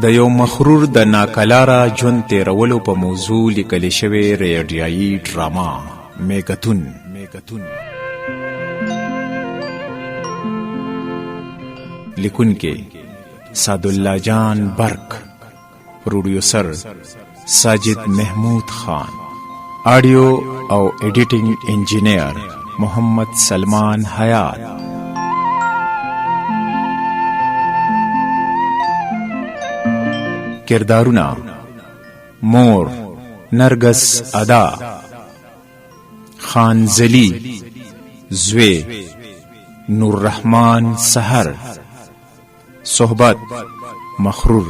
د یو مخرور د ناکلاره ژوند تیرولو په موضوع لیکل شوې ریډیایي ډراما میګتون. لیکونکي سعدالله جان برق، پروډیوسر ساجد محمود خان، آډیو او ایډیټینګ انجینیر محمد سلمان حیات. کردارونه: مور نرگس ادا، خانزلی زوی نور رحمان سحر، صحبت مخرور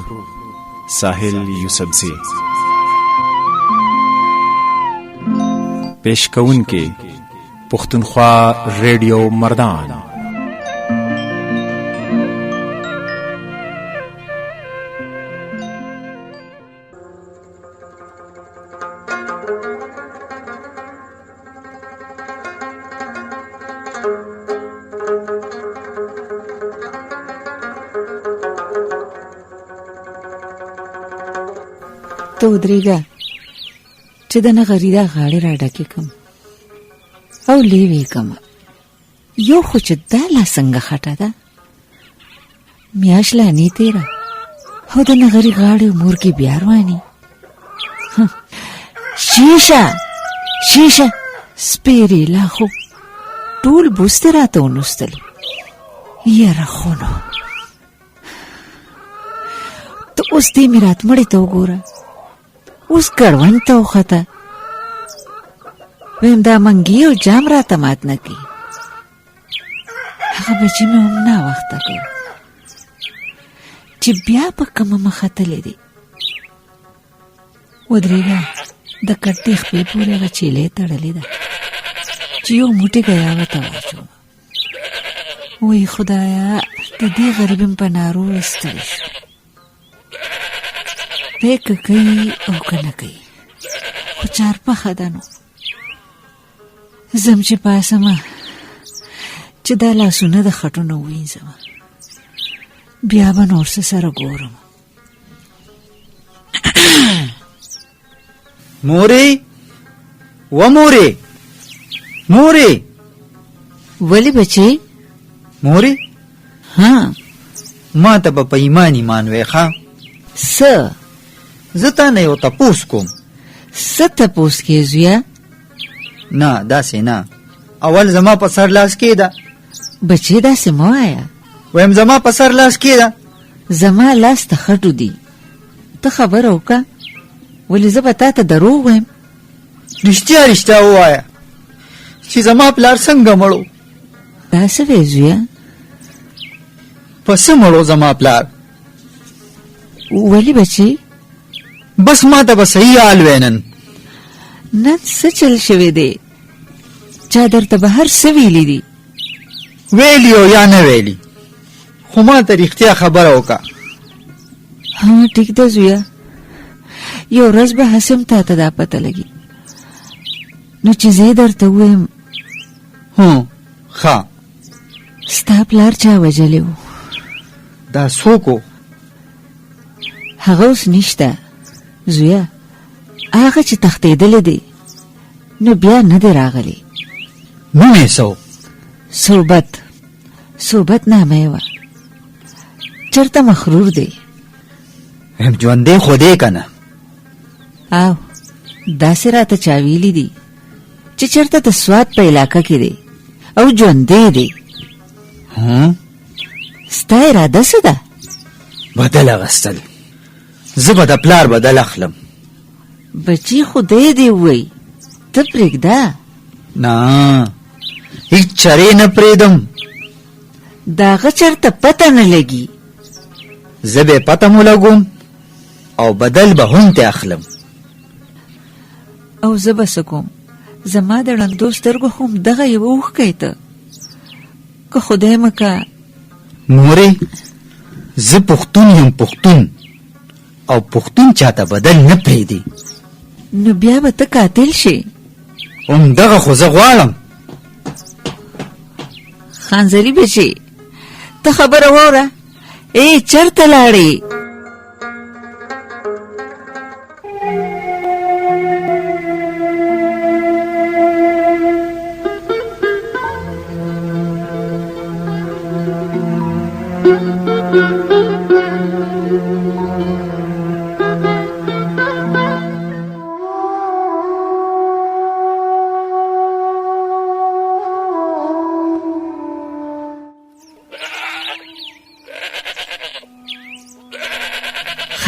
ساحل یوسفزی. پیش کون کے پختونخوا ریڈیو مردان. ته ودرېږه چې د نغریدا غاړې را ډکې کم او لیوې کم. یو خو چې دا لا څنګه خټه ده، میاشت لا نې تېره او د نغري غاړې مور کې بیا روانې. شیشه سپېرې لا خو ټول بوستې راته ونوستلو. یاره خو نو ته اوس دې مې راتمړې ته وګوره، اوس ګړوند ته وخته. ویم دا منګي او جام راته مات نه کړي. هغه بچي مې هم ناوخته کړ چې بیا په کومه مخه تللی دی. ودرېږه، د کټې خپې پورې هغه چیلې تړلې ده چې یو موټی ګیا ورته واچوم. وای خدایا، د دې غریبم په نارو ستړی شو. پیکه کوي او که نه کوي، خو چارپخه ده. نو زم چې پاسمه چې دا لاسونه د خټونه ووینځم، بیا به نور څه سره ګورم. مورې و مورې ولی بچی؟ مورې ها، ما ته به په ایمان وی ښه. څه؟ زه تا نه یو تپوس کوم. څه تپوس کې زویه؟ نه داسې نه، اول زما په سر لاس کې ده. بچی داسې مه وایه. ویم زما په سر لاس کې ده. زما لاس ته خټو دي. ته خبره وکړه، ولې زه به تا ته دروغ وایم. رښتیا ووایه چې زما پلار څنګه مړو. دا څه وی زویه؟ په څه مړو زما پلار؟ ولی بچی؟ بس ما ته به صحیح حال وینن. نن څه چل شوی دی؟ چا درته به هر څه ویلی دي؟ ویلی او یا نه ویلی، خو ما ته رښتیا خبره وکړه. ها ټیک ده زویه، یو ورځ به هسې هم تا ته دا پته لګي. نو چې زه درته ووایم ښه. ستا پلار چا وژلی و؟ دا څوک و؟ هغه اوس نشته زویه، هغه چې تښتېدلی دی نو بیا نه دی راغلی. نوم یې څه و؟ صحبت نامه یې وه. چېرته مخرور دی؟ هم ژوندی خو دی که نه؟ او داسې راته چا ویلي دي چې چېرته د سوات په علاقه کې دی او ژوندی دی. ستا اراده څه ده؟ بدل اخیستل. زه به د پلار بدل اخلم. بچی خدای دې ووایي، ته پرېږده. نه، هیڅ چرې نه پرېږدم. د هغه چېرته پته نه لګي. زه به پته مو لګوم او بدل به هم ته اخلم. او زه به څه کوم؟ زما د ړندو سترګو خو همدغه یوه اوښکی ته. که خدای مکه. مورې، زه پښتون یم، پښتون، او پښتون چاته بدل نه پرېږدي. نو بیا به ته قاتل شي. همدغه خو زه غواړم. خانزلي بچی، ته خبره واوره. ای چرته لاړې؟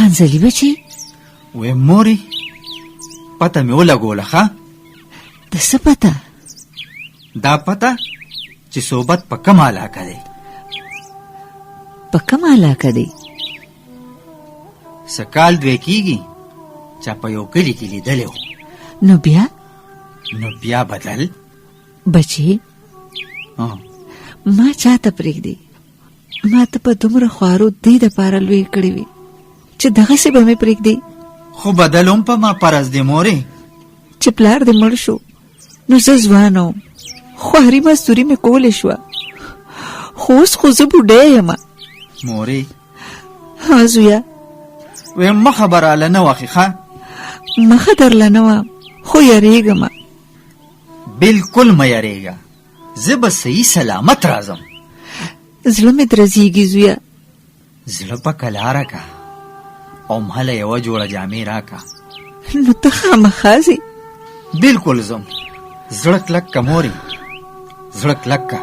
خانزلي بچي وې مورې پته مې ولګوله ښه د څه پته؟ دا پته چې صحبت په کومه علاقه دی. په کومه علاقه دی؟ څه کال دوی کېږي چې په یو کلي کې لیدلی و. نو بیا؟ نو بیا بدل بچي ما چاته پرېږدي؟ ما ته په دومره خوارو دې دپاره لوی کړې وي چې دغسې به مې پرېږدي. خو بدل هم په ما پرز دی مورې. چې پلار دې مړ شو نو زه ځوانه وم، خواري مزدوري مې کولی شوه، خو اوس خو زه بوډۍ یم. مورې ها زویه ویم مخه به راله نه وخې ښه. مخه درله نه وم خو یریږم. بلکل مه یریږه، زه به صحیح سلامت راځم. زړه مې درزیږي زویه. زړه په کلاره که او مهله یوه جوړه جامې راکه. نو ته خامخا ځې؟ بلکل ځم. زړه کلک که مورې، زړه کلک که.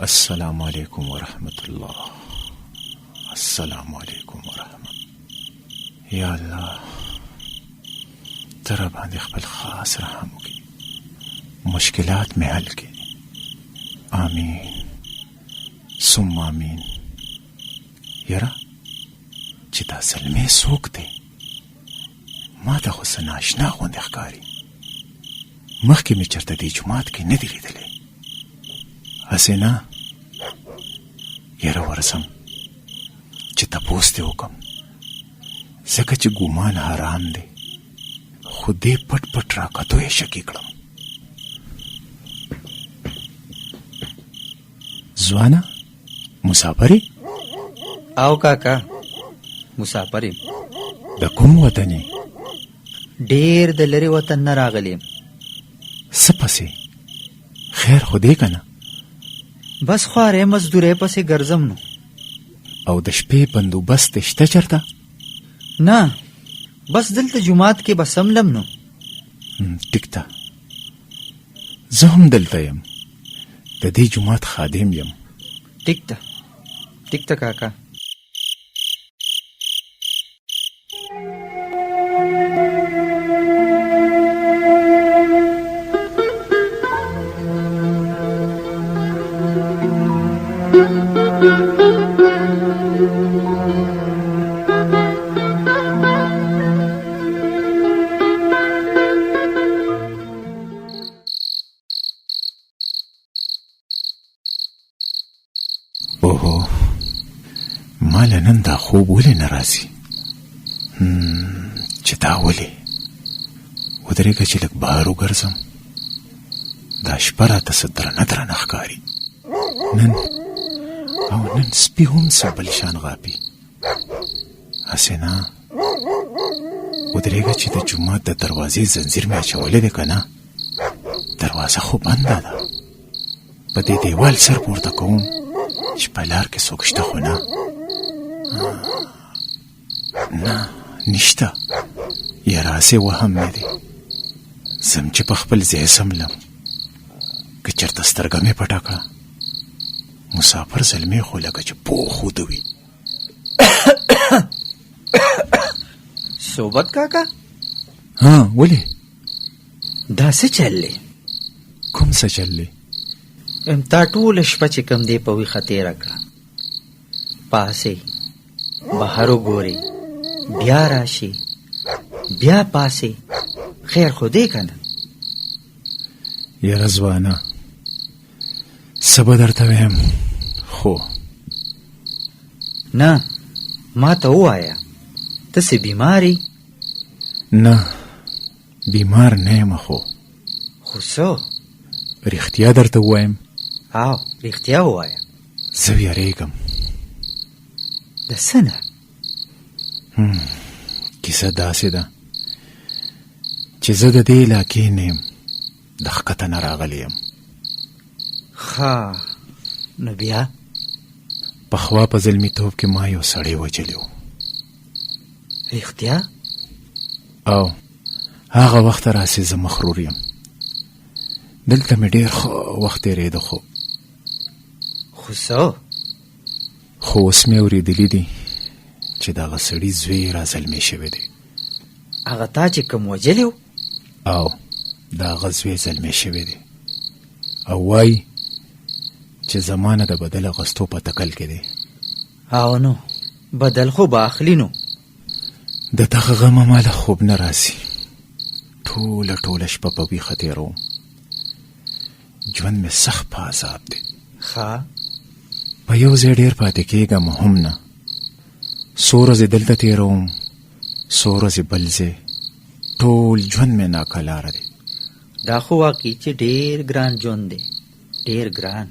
السلام علیکم ورحمت الله. السلام علیکم ورحمت. یا الله تر باندې خپل خاص رحم وکړي، مشکلات مې حل کړي. آمین ثم آمین. یاره چې دا زلمی څوک دی؟ ما ته خو څه ناشنا غوندې ښکاري. مخکې مې چېرته دې جومات کې نه دی لیدلی. هسې نه یاره ورځم چې تپوس دې وکړم، ځکه چې ګومان حرام دی، خو دې پټ پټ راکتو یې شکي کړم. ځوانه مسافرې؟ او کاکا مسافر یم. د کوم وطن یې؟ ډېر د لرې وطن نه راغلی یم. څه پسې؟ خیر خو دی که نه؟ بس خوارې مزدورۍ پسې ګرځم نو. او د شپې بندوبست شته چېرته؟ نه بس دلته جومات کې به سملم نو. ټیک ده، زه هم دلته یم، د دې جومات خادم یم. ټیک ده ټیک ده کاکا. اوهو ماله نن دا خوب ولې نه راځي؟ چې دا ولې؟ ودرېږه چې لږ بهر وګرځم. دا شپه راته څه درنه درنه ښکاري. نن سپي هم څه بل شان غاپي. هسې نه ودرېږه چې د جومات د دروازې زنځیر مې اچولی دی که نه؟ دروازه خو بنده ده. په دې دیوال سر پورته کوم چې په لار کې څوک شته خو نه. نه نشته. یاره هسې وهم مې دی. ځم چې په خپل ځای سملم، که چېرته سترګه مې پټه کړه. مسافر زلمی خو لکه چې پوخ وده وي. صحبت کاکا؟ ها ولې؟ دا څه چل دی؟ کوم څه چل دی؟ تا ټوله شپه چې کوم دی په ویښه تېره کړه، پاسې بهر وګورې، بیا راشي، بیا پاسې. خیر خو دی که نه؟ یاره ځوانه څه به درته ویم، خو نه ما ته ووایه ته څه بیمارې؟ نه بیمار نه یم. خو څه؟ رښتیا درته ووایم؟ او رښتیا ووایه. زه ویرېږم. د څه نه؟ کیسه داسې ده، چې زه د دې علاقې نه یم، د ښکته نه راغلی یم. ښه، نو بیا؟ پخوا په زلمیتوب کې ما یو سړی وجلی و. رښتیا؟ او هغه وخت راسې زه مخرور یم. دلته مې ډېر ښه وخت تېرېده، خو څه؟ خو اوس مې اورېدلي دي چې دغه سړي زوی را زلمی شوی دی. هغه تا چې کوم وجلی و؟ او د هغه زوی زلمی شوی دی، او وایي چې زمانه د بدل اغوستو په تکل کې دی. او نو بدل خو به اخلي. نو د دغه غمه ماله خوب نه راسي. ټوله شپه په ویښه تېروم. ژوند مې سخت په عذاب دی. ښه، په یو ځای ډېر پاتې کېږم هم نه. څو ورځې دلته تېروم، څو ورځې بل ځای. ټول ژوند مې ناکلاره دی. دا خو واقعي چې ډېر ګران ژوند دی، ډېر ګران.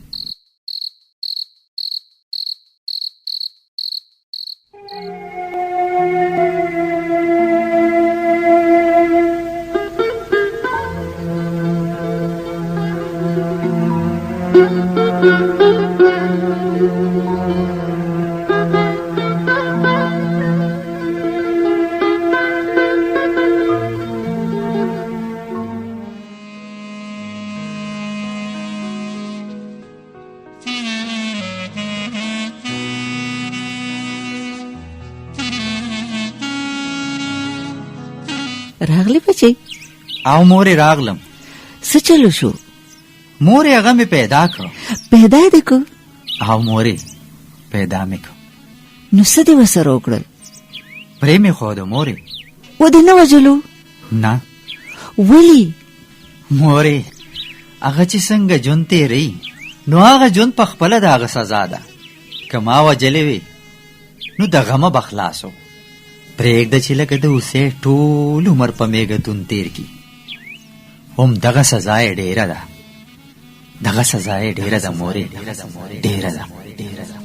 راغلی بچی؟ او مورې راغلم. څه چلو شو؟ مورې هغه مې پیدا کړ. پیدا دې کو؟ او مورې پیدا مې کړ. نو څه دې ورسره وکړل؟ پرې مې ښوده مورې. و دې نه وژلو؟ نه. ولې؟ مورې هغه چې څنګه ژوند تېروي، نو هغه ژوند په خپله د هغه سزا ده. که ما وجلې وې نو د غمه به خلاص و. پرېږده چې لکه د اوسې ټول عمر په میږتون تېر کي. هم دغه سزا یې ډېره ده، دغه سزا یې ډېره ده مورې، ډېره ده.